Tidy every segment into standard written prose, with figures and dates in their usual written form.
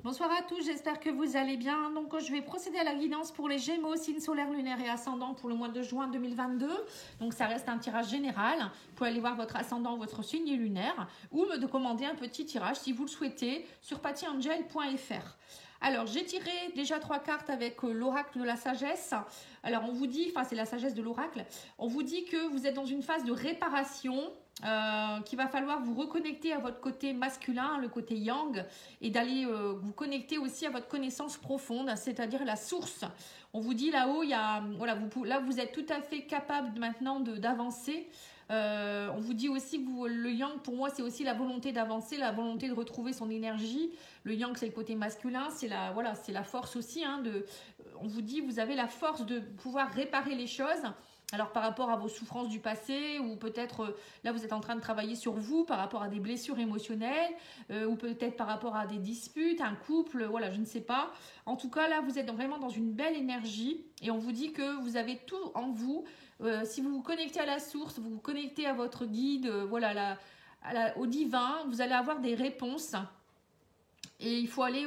Bonsoir à tous, j'espère que vous allez bien. Donc je vais procéder à la guidance pour les Gémeaux, signe solaire, lunaire et ascendant pour le mois de juin 2022. Donc ça reste un tirage général. Vous pouvez aller voir votre ascendant, votre signe lunaire ou me commander un petit tirage si vous le souhaitez sur pattyangel.fr. Alors j'ai tiré déjà 3 cartes avec l'oracle de la sagesse. Alors on vous dit, enfin c'est la sagesse de l'oracle, on vous dit que vous êtes dans une phase de réparation. Qu'il va falloir vous reconnecter à votre côté masculin, le côté yang, et d'aller vous connecter aussi à votre connaissance profonde, c'est-à-dire la source. On vous dit là-haut, voilà, là vous êtes tout à fait capable maintenant d'avancer. On vous dit aussi que le yang, pour moi, c'est aussi la volonté d'avancer, la volonté de retrouver son énergie. Le yang, c'est le côté masculin, c'est la force aussi. On vous dit, vous avez la force de pouvoir réparer les choses. Alors par rapport à vos souffrances du passé, ou peut-être là vous êtes en train de travailler sur vous par rapport à des blessures émotionnelles, ou peut-être par rapport à des disputes, un couple, voilà, je ne sais pas. En tout cas là vous êtes vraiment dans une belle énergie et on vous dit que vous avez tout en vous. Si vous vous connectez à la source, vous vous connectez à votre guide, voilà, au divin, vous allez avoir des réponses. Et il faut aller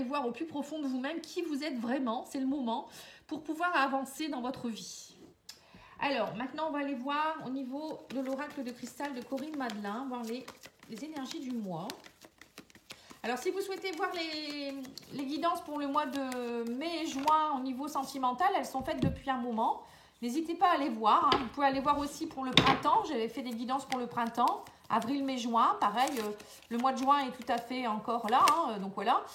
voir au plus profond de vous-même qui vous êtes vraiment, c'est le moment, pour pouvoir avancer dans votre vie. Alors, maintenant, on va aller voir au niveau de l'oracle de cristal de Corinne Madelin, voir les énergies du mois. Alors, si vous souhaitez voir les guidances pour le mois de mai et juin au niveau sentimental, elles sont faites depuis un moment. N'hésitez pas à aller voir. Vous pouvez aller voir aussi pour le printemps. J'avais fait des guidances pour le printemps. Avril, mai, juin, pareil, le mois de juin est tout à fait encore là, donc voilà.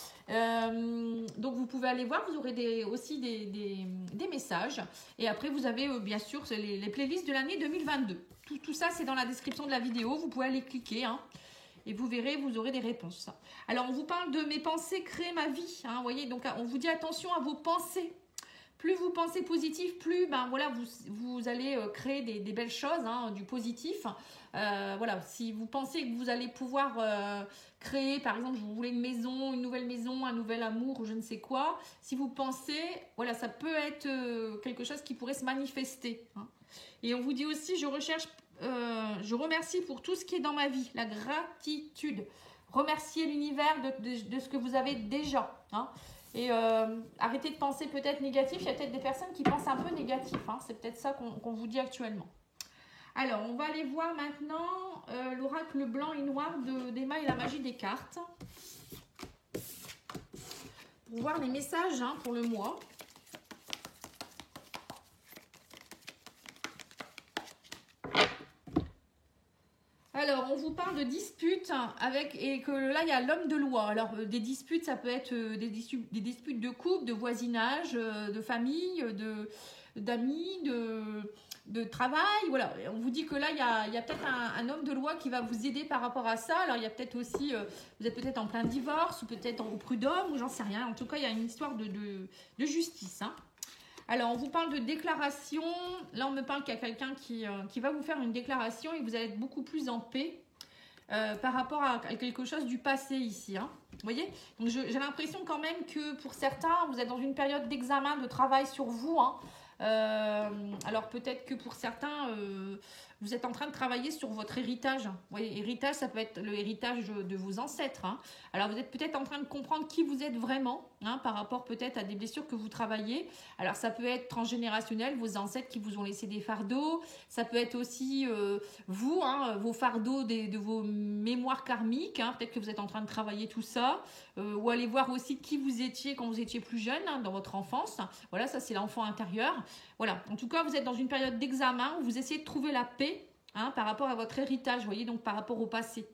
Donc vous pouvez aller voir, vous aurez aussi des messages. Et après vous avez bien sûr les playlists de l'année 2022. Tout ça c'est dans la description de la vidéo, vous pouvez aller cliquer et vous verrez, vous aurez des réponses. Alors on vous parle de mes pensées créent ma vie, vous voyez, donc on vous dit attention à vos pensées. Plus vous pensez positif, plus voilà, vous allez créer des belles choses, du positif. Voilà, si vous pensez que vous allez pouvoir créer, par exemple, vous voulez une nouvelle maison, un nouvel amour, ou je ne sais quoi. Si vous pensez, voilà, ça peut être quelque chose qui pourrait se manifester. Et on vous dit aussi, je remercie pour tout ce qui est dans ma vie, la gratitude. Remerciez l'univers de ce que vous avez déjà. Et arrêtez de penser peut-être négatif. Il y a peut-être des personnes qui pensent un peu négatif. C'est peut-être ça qu'on vous dit actuellement. Alors, on va aller voir maintenant l'oracle blanc et noir d'Emma et la magie des cartes. Pour voir les messages pour le mois. Alors, on vous parle de disputes et que là, il y a l'homme de loi. Alors, des disputes, ça peut être des disputes de couple, de voisinage, de famille, d'amis, de travail. Voilà, on vous dit que là, il y a peut-être un homme de loi qui va vous aider par rapport à ça. Alors, il y a peut-être aussi, vous êtes peut-être en plein divorce ou peut-être au prud'homme ou j'en sais rien. En tout cas, il y a une histoire de justice. Alors, on vous parle de déclaration. Là, on me parle qu'il y a quelqu'un qui va vous faire une déclaration et vous allez être beaucoup plus en paix par rapport à quelque chose du passé ici. Vous voyez? Donc, j'ai l'impression quand même que pour certains, vous êtes dans une période d'examen, de travail sur vous. Alors, peut-être que pour certains, vous êtes en train de travailler sur votre héritage. Vous voyez, héritage, ça peut être le héritage de vos ancêtres. Alors, vous êtes peut-être en train de comprendre qui vous êtes vraiment par rapport peut-être à des blessures que vous travaillez. Alors, ça peut être transgénérationnel, vos ancêtres qui vous ont laissé des fardeaux. Ça peut être aussi vous, vos fardeaux de vos mémoires karmiques. Peut-être que vous êtes en train de travailler tout ça. Ou aller voir aussi qui vous étiez quand vous étiez plus jeune, dans votre enfance. Voilà, ça c'est l'enfant intérieur. Voilà, en tout cas, vous êtes dans une période d'examen où vous essayez de trouver la paix par rapport à votre héritage, vous voyez, donc par rapport au passé.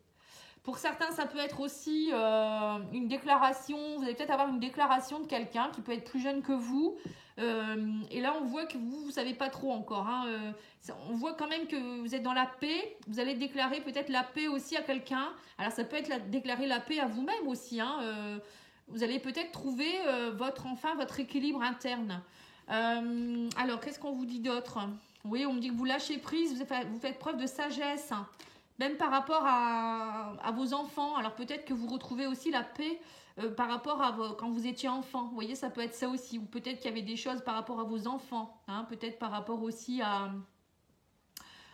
Pour certains, ça peut être aussi une déclaration, vous allez peut-être avoir une déclaration de quelqu'un qui peut être plus jeune que vous. Et là, on voit que vous ne savez pas trop encore. On voit quand même que vous êtes dans la paix. Vous allez déclarer peut-être la paix aussi à quelqu'un. Alors, ça peut être déclarer la paix à vous-même aussi. Vous allez peut-être trouver votre équilibre interne. Alors, qu'est-ce qu'on vous dit d'autre? Oui, on me dit que vous lâchez prise, vous faites preuve de sagesse. Même par rapport à vos enfants. Alors peut-être que vous retrouvez aussi la paix par rapport à quand vous étiez enfant. Vous voyez, ça peut être ça aussi. Ou peut-être qu'il y avait des choses par rapport à vos enfants. Peut-être par rapport aussi à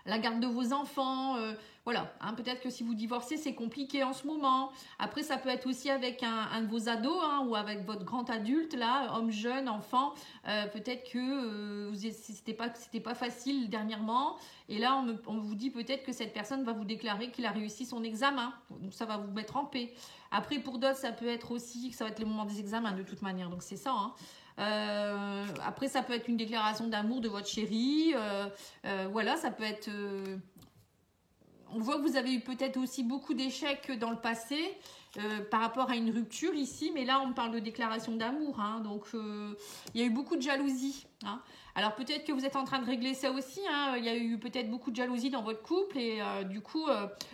la garde de vos enfants. Voilà, hein, peut-être que si vous divorcez, c'est compliqué en ce moment. Après, ça peut être aussi avec un de vos ados hein, ou avec votre grand adulte, là, homme jeune, enfant. Peut-être que c'était pas facile dernièrement. Et là, on vous dit peut-être que cette personne va vous déclarer qu'il a réussi son examen. Donc, ça va vous mettre en paix. Après, pour d'autres, ça peut être aussi que ça va être le moment des examens de toute manière. Donc, c'est ça, hein. Après, ça peut être une déclaration d'amour de votre chéri. Voilà, ça peut être... on voit que vous avez eu peut-être aussi beaucoup d'échecs dans le passé par rapport à une rupture ici, mais là on parle de déclaration d'amour, hein, donc il y a eu beaucoup de jalousie. Hein. Alors peut-être que vous êtes en train de régler ça aussi, hein, il y a eu peut-être beaucoup de jalousie dans votre couple et du coup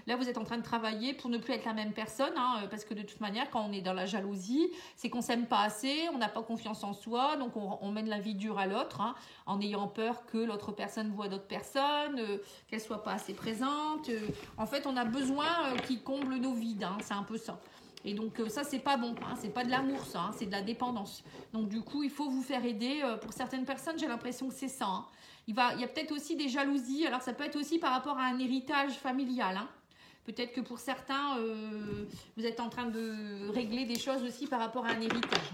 là vous êtes en train de travailler pour ne plus être la même personne, hein, parce que de toute manière quand on est dans la jalousie, c'est qu'on s'aime pas assez, on n'a pas confiance en soi, donc on mène la vie dure à l'autre, hein, en ayant peur que l'autre personne voit d'autres personnes, qu'elle soit pas assez présente. En fait on a besoin qu'ils comblent nos vides, hein, c'est un peu ça. Et donc ça c'est pas bon, hein, c'est pas de l'amour ça, hein, c'est de la dépendance. Donc du coup il faut vous faire aider. Pour certaines personnes j'ai l'impression que c'est ça. Hein. Il y a peut-être aussi des jalousies, alors ça peut être aussi par rapport à un héritage familial. Hein. Peut-être que pour certains vous êtes en train de régler des choses aussi par rapport à un héritage.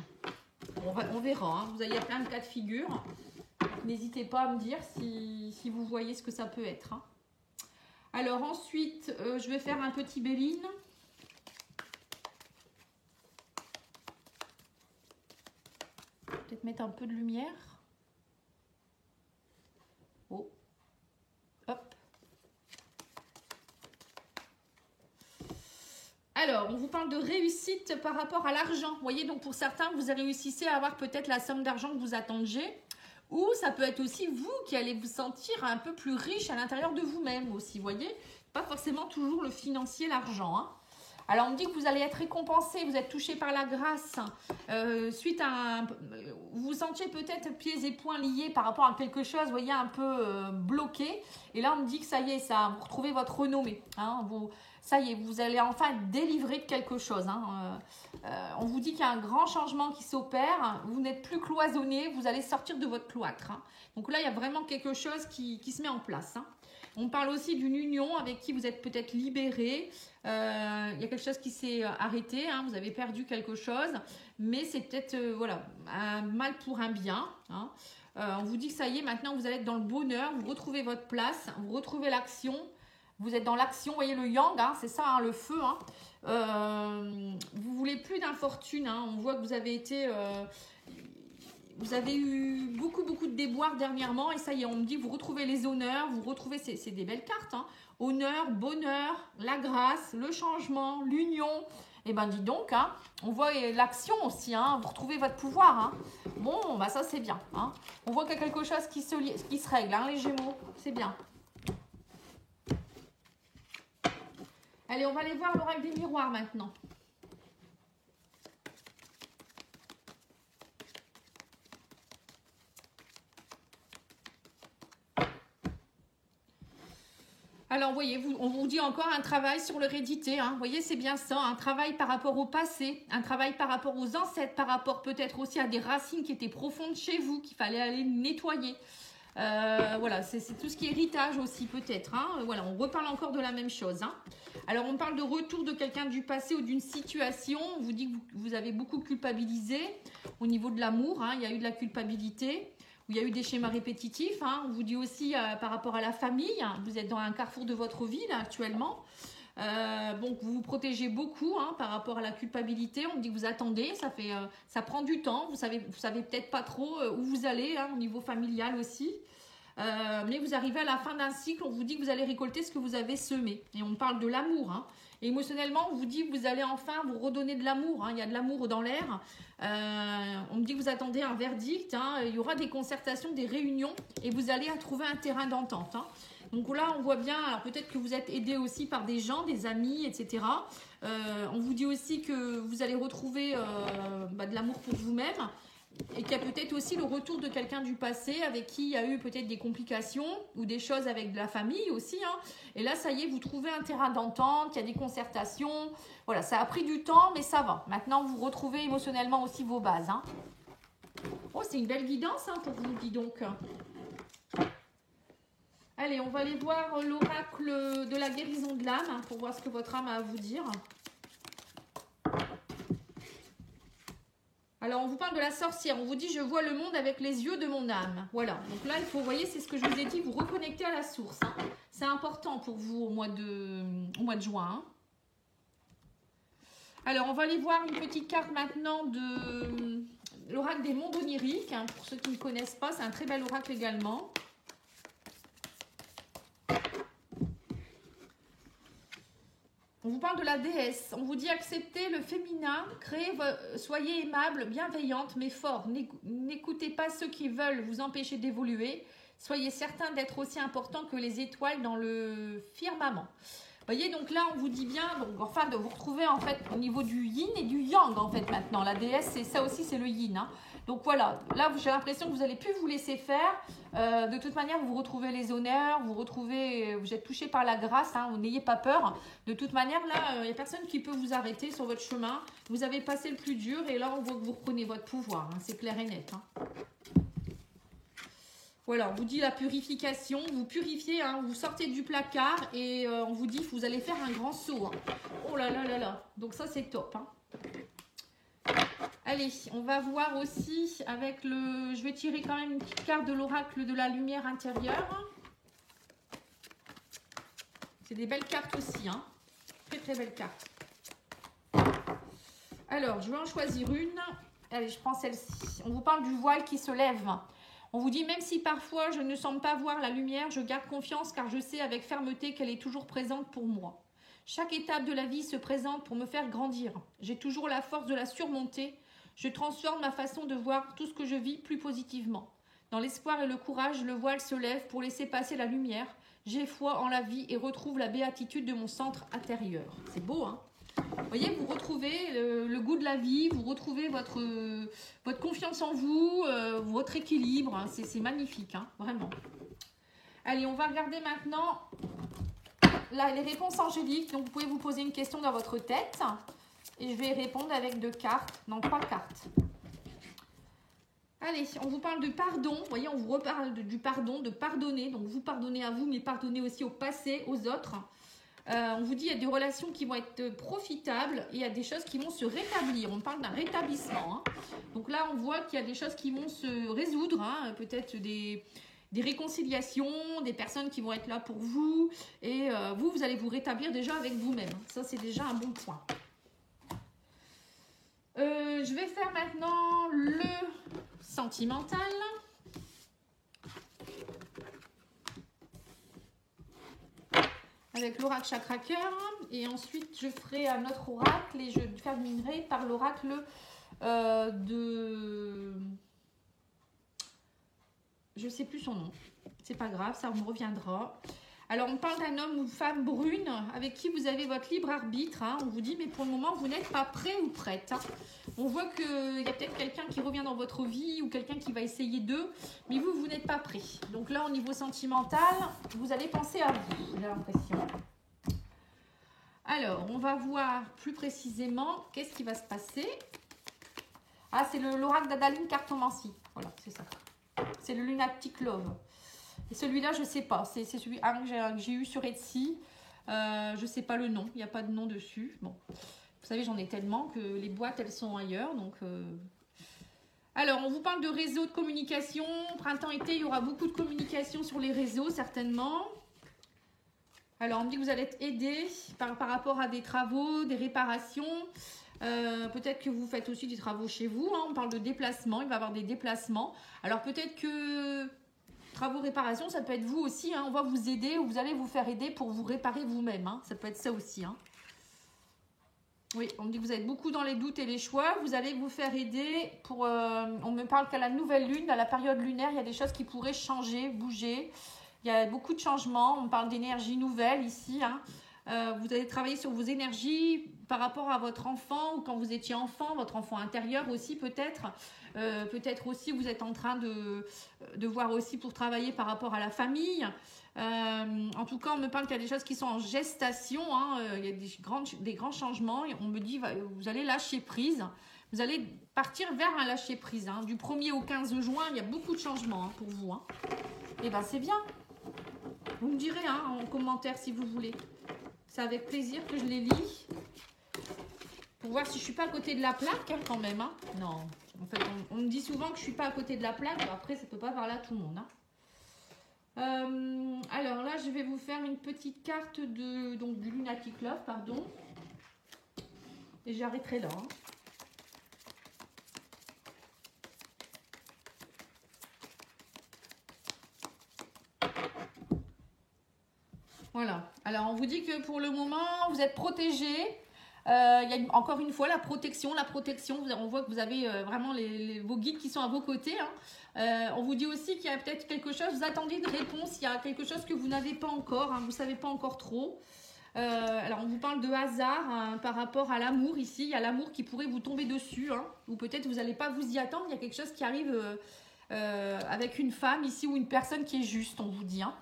On verra, hein. Vous avez plein de cas de figure. N'hésitez pas à me dire si vous voyez ce que ça peut être. Hein. Alors ensuite je vais faire un petit Béline. Peut-être mettre un peu de lumière. Oh. Hop. Alors, on vous parle de réussite par rapport à l'argent. Vous voyez, donc pour certains, vous réussissez à avoir peut-être la somme d'argent que vous attendiez. Ou ça peut être aussi vous qui allez vous sentir un peu plus riche à l'intérieur de vous-même aussi. Vous voyez, pas forcément toujours le financier, l'argent. Hein. Alors, on me dit que vous allez être récompensé, vous êtes touché par la grâce. Suite à vous vous sentiez peut-être pieds et poings liés par rapport à quelque chose, vous voyez, un peu bloqué. Et là, on me dit que ça y est, vous retrouvez votre renommée. Hein, ça y est, vous allez enfin être délivré de quelque chose. Hein. On vous dit qu'il y a un grand changement qui s'opère. Vous n'êtes plus cloisonné, vous allez sortir de votre cloître. Hein. Donc là, il y a vraiment quelque chose qui se met en place. Hein. On parle aussi d'une union avec qui vous êtes peut-être libéré. Il y a quelque chose qui s'est arrêté. Hein, vous avez perdu quelque chose. Mais c'est peut-être voilà, un mal pour un bien. Hein. On vous dit que ça y est, maintenant vous allez être dans le bonheur. Vous retrouvez votre place. Vous retrouvez l'action. Vous êtes dans l'action. Vous voyez le yang, hein, c'est ça, hein, le feu. Hein. Vous voulez plus d'infortune. Hein. On voit que vous avez été... vous avez eu beaucoup de déboires dernièrement et ça y est, on me dit que vous retrouvez les honneurs, vous retrouvez, c'est des belles cartes, hein. Honneur, bonheur, la grâce, le changement, l'union. Et ben dis donc, hein, on voit l'action aussi, hein, vous retrouvez votre pouvoir. Hein. Bon, bah ça c'est bien. Hein. On voit qu'il y a quelque chose qui se règle, hein, les Gémeaux, c'est bien. Allez, on va aller voir l'oracle des miroirs maintenant. Alors, vous voyez, on vous dit encore un travail sur l'hérédité. Hein. Vous voyez, c'est bien ça. Un travail par rapport au passé, un travail par rapport aux ancêtres, par rapport peut-être aussi à des racines qui étaient profondes chez vous, qu'il fallait aller nettoyer. Voilà, c'est tout ce qui est héritage aussi peut-être. Hein. Voilà, on reparle encore de la même chose. Hein. Alors, on parle de retour de quelqu'un du passé ou d'une situation. On vous dit que vous avez beaucoup culpabilisé au niveau de l'amour. Hein. Il y a eu de la culpabilité. Où il y a eu des schémas répétitifs. Hein. On vous dit aussi par rapport à la famille, hein, vous êtes dans un carrefour de votre vie là, actuellement. Donc vous vous protégez beaucoup hein, par rapport à la culpabilité. On me dit que vous attendez, ça prend du temps. Vous savez peut-être pas trop où vous allez hein, au niveau familial aussi. Mais vous arrivez à la fin d'un cycle, on vous dit que vous allez récolter ce que vous avez semé. Et on parle de l'amour. Hein. Et émotionnellement, on vous dit que vous allez enfin vous redonner de l'amour. Hein. Il y a de l'amour dans l'air. On me dit que vous attendez un verdict. Hein. Il y aura des concertations, des réunions. Et vous allez trouver un terrain d'entente. Hein. Donc là, on voit bien, alors peut-être que vous êtes aidé aussi par des gens, des amis, etc. On vous dit aussi que vous allez retrouver de l'amour pour vous-même. Et qu'il y a peut-être aussi le retour de quelqu'un du passé avec qui il y a eu peut-être des complications ou des choses avec de la famille aussi. Hein. Et là, ça y est, vous trouvez un terrain d'entente, il y a des concertations. Voilà, ça a pris du temps, mais ça va. Maintenant, vous retrouvez émotionnellement aussi vos bases. Hein. Oh, c'est une belle guidance hein, pour vous, dis donc. Allez, on va aller voir l'oracle de la guérison de l'âme, hein, pour voir ce que votre âme a à vous dire. Alors, on vous parle de la sorcière. On vous dit, je vois le monde avec les yeux de mon âme. Voilà. Donc là, il faut, vous voyez, c'est ce que je vous ai dit, vous reconnecter à la source. Hein. C'est important pour vous au mois de juin. Hein. Alors, on va aller voir une petite carte maintenant de l'oracle des mondes oniriques. Hein. Pour ceux qui ne connaissent pas, c'est un très bel oracle également. On vous parle de la déesse. On vous dit acceptez le féminin, soyez aimable, bienveillante, mais fort. N'écoutez pas ceux qui veulent vous empêcher d'évoluer. Soyez certain d'être aussi important que les étoiles dans le firmament. Vous voyez, donc là, on vous dit bien, donc, enfin, de vous retrouver en fait au niveau du yin et du yang en fait maintenant. La déesse, c'est ça aussi, c'est le yin. Hein. Donc voilà, là, j'ai l'impression que vous n'allez plus vous laisser faire. De toute manière, vous retrouvez les honneurs, vous êtes touché par la grâce, hein, n'ayez pas peur. De toute manière, là, il n'y a personne qui peut vous arrêter sur votre chemin. Vous avez passé le plus dur et là, on voit que vous reprenez votre pouvoir. Hein, c'est clair et net. Hein. Voilà, on vous dit la purification, vous purifiez, hein, vous sortez du placard et on vous dit que vous allez faire un grand saut. Hein. Oh là là là là, donc ça c'est top. Hein. Allez, on va voir aussi avec le... Je vais tirer quand même une petite carte de l'oracle de la lumière intérieure. C'est des belles cartes aussi, hein. Très très belles cartes. Alors, je vais en choisir une. Allez, je prends celle-ci. On vous parle du voile qui se lève. On vous dit, même si parfois je ne semble pas voir la lumière, je garde confiance car je sais avec fermeté qu'elle est toujours présente pour moi. Chaque étape de la vie se présente pour me faire grandir. J'ai toujours la force de la surmonter. Je transforme ma façon de voir tout ce que je vis plus positivement. Dans l'espoir et le courage, le voile se lève pour laisser passer la lumière. J'ai foi en la vie et retrouve la béatitude de mon centre intérieur. C'est beau, hein? Vous voyez, vous retrouvez le goût de la vie, vous retrouvez votre confiance en vous, votre équilibre. Hein, c'est magnifique, hein, vraiment. Allez, on va regarder maintenant là, les réponses angéliques. Donc, vous pouvez vous poser une question dans votre tête. Et je vais répondre avec 2 cartes, non 3 cartes. Allez, on vous parle de pardon. Vous voyez, on vous reparle du pardon, de pardonner. Donc, vous pardonnez à vous, mais pardonnez aussi au passé, aux autres. On vous dit qu'il y a des relations qui vont être profitables et il y a des choses qui vont se rétablir. On parle d'un rétablissement. Hein. Donc là, on voit qu'il y a des choses qui vont se résoudre. Hein. Peut-être des réconciliations, des personnes qui vont être là pour vous. Et vous allez vous rétablir déjà avec vous-même. Ça, c'est déjà un bon point. Je vais faire maintenant le sentimental. Avec l'oracle chakra cœur. Et ensuite, je ferai un autre oracle et je terminerai par l'oracle de... Je ne sais plus son nom. C'est pas grave, ça me reviendra. Alors, on parle d'un homme ou femme brune avec qui vous avez votre libre arbitre. Hein. On vous dit, mais pour le moment, vous n'êtes pas prêt ou prête. Hein. On voit qu'il y a peut-être quelqu'un qui revient dans votre vie ou quelqu'un qui va essayer d'eux, mais vous n'êtes pas prêt. Donc là, au niveau sentimental, vous allez penser à vous, j'ai l'impression. Alors, on va voir plus précisément qu'est-ce qui va se passer. Ah, c'est l'oracle d'Adaline Cartomancie. Voilà, c'est ça. C'est le Lunatic Love. Et celui-là, je ne sais pas. C'est celui que j'ai eu sur Etsy. Je ne sais pas le nom. Il n'y a pas de nom dessus. Bon. Vous savez, j'en ai tellement que les boîtes, elles sont ailleurs. Donc, alors, on vous parle de réseaux de communication. Printemps-été, il y aura beaucoup de communication sur les réseaux, certainement. Alors, on me dit que vous allez être aidé par rapport à des travaux, des réparations. Peut-être que vous faites aussi des travaux chez vous. Hein. On parle de déplacement. Il va y avoir des déplacements. Alors, peut-être que... Travaux réparation, ça peut être vous aussi. Hein. On va vous aider ou vous allez vous faire aider pour vous réparer vous-même. Hein. Ça peut être ça aussi. Hein. Oui, on me dit que vous êtes beaucoup dans les doutes et les choix. Vous allez vous faire aider pour... on me parle qu'à la nouvelle lune, à la période lunaire, il y a des choses qui pourraient changer, bouger. Il y a beaucoup de changements. On parle d'énergie nouvelle ici. Hein. Vous allez travailler sur vos énergies par rapport à votre enfant ou quand vous étiez enfant, votre enfant intérieur aussi peut-être. Peut-être aussi vous êtes en train de voir aussi pour travailler par rapport à la famille. En tout cas, on me parle qu'il y a des choses qui sont en gestation. Hein. Il y a des grands changements. Et on me dit vous allez lâcher prise. Vous allez partir vers un lâcher prise. Hein. Du 1er au 15 juin, il y a beaucoup de changements hein, pour vous. Hein. Et bien, c'est bien. Vous me direz hein, en commentaire si vous voulez. C'est avec plaisir que je les lis. Pour voir si je suis pas à côté de la plaque hein, quand même. Hein. Non, en fait, on me dit souvent que je suis pas à côté de la plaque. Après, ça peut pas parler à tout le monde. Hein. Alors là, je vais vous faire une petite carte de du Lunatic Love, pardon. Et j'arrêterai là. Hein. Voilà. Alors, on vous dit que pour le moment, vous êtes protégés. Il y a encore une fois la protection. On voit que vous avez vraiment vos guides qui sont à vos côtés. Hein. On vous dit aussi qu'il y a peut-être quelque chose, vous attendez une réponse, il y a quelque chose que vous n'avez pas encore, hein, vous ne savez pas encore trop. Alors on vous parle de hasard hein, par rapport à l'amour ici. Il y a l'amour qui pourrait vous tomber dessus. Hein, ou peut-être vous n'allez pas vous y attendre. Il y a quelque chose qui arrive avec une femme ici ou une personne qui est juste, on vous dit. Hein.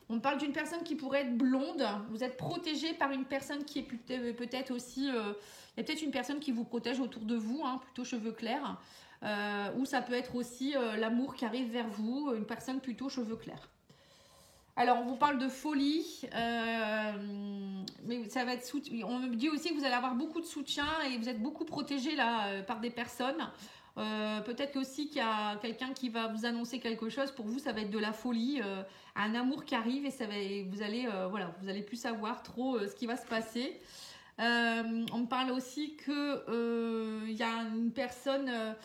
On parle d'une personne qui pourrait être blonde. Vous êtes protégé par une personne qui est peut-être aussi... il y a peut-être une personne qui vous protège autour de vous, hein, plutôt cheveux clairs. Ou ça peut être aussi l'amour qui arrive vers vous, une personne plutôt cheveux clairs. Alors, on vous parle de folie. Mais ça va être... On me dit aussi que vous allez avoir beaucoup de soutien et vous êtes beaucoup protégé là par des personnes. Peut-être aussi qu'il y a quelqu'un qui va vous annoncer quelque chose. Pour vous, ça va être de la folie, un amour qui arrive et vous allez vous allez plus savoir trop ce qui va se passer. On me parle aussi que y a une personne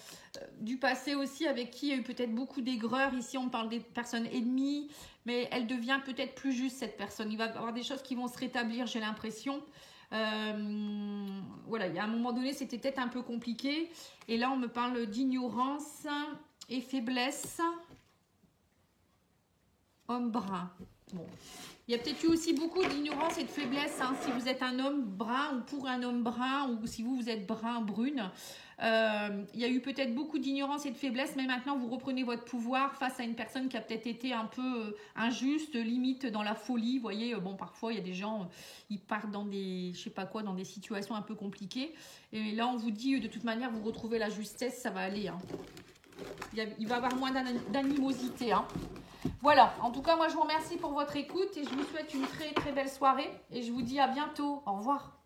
du passé aussi avec qui il y a eu peut-être beaucoup d'aigreur. Ici, on parle des personnes ennemies, mais elle devient peut-être plus juste cette personne. Il va y avoir des choses qui vont se rétablir, j'ai l'impression. Voilà, il y a un moment donné, c'était peut-être un peu compliqué. Et là, on me parle d'ignorance et faiblesse. Homme brun. Bon. Il y a peut-être eu aussi beaucoup d'ignorance et de faiblesse hein, si vous êtes un homme brun ou pour un homme brun ou si vous êtes brune. Il y a eu peut-être beaucoup d'ignorance et de faiblesse, mais maintenant vous reprenez votre pouvoir face à une personne qui a peut-être été un peu injuste, limite dans la folie. Vous voyez, bon, parfois il y a des gens, ils partent dans des, je sais pas quoi, dans des situations un peu compliquées. Et là, on vous dit, de toute manière, vous retrouvez la justesse, ça va aller. Hein. Il va y avoir moins d'animosité. Hein. Voilà, en tout cas, moi, je vous remercie pour votre écoute et je vous souhaite une très, très belle soirée. Et je vous dis à bientôt. Au revoir.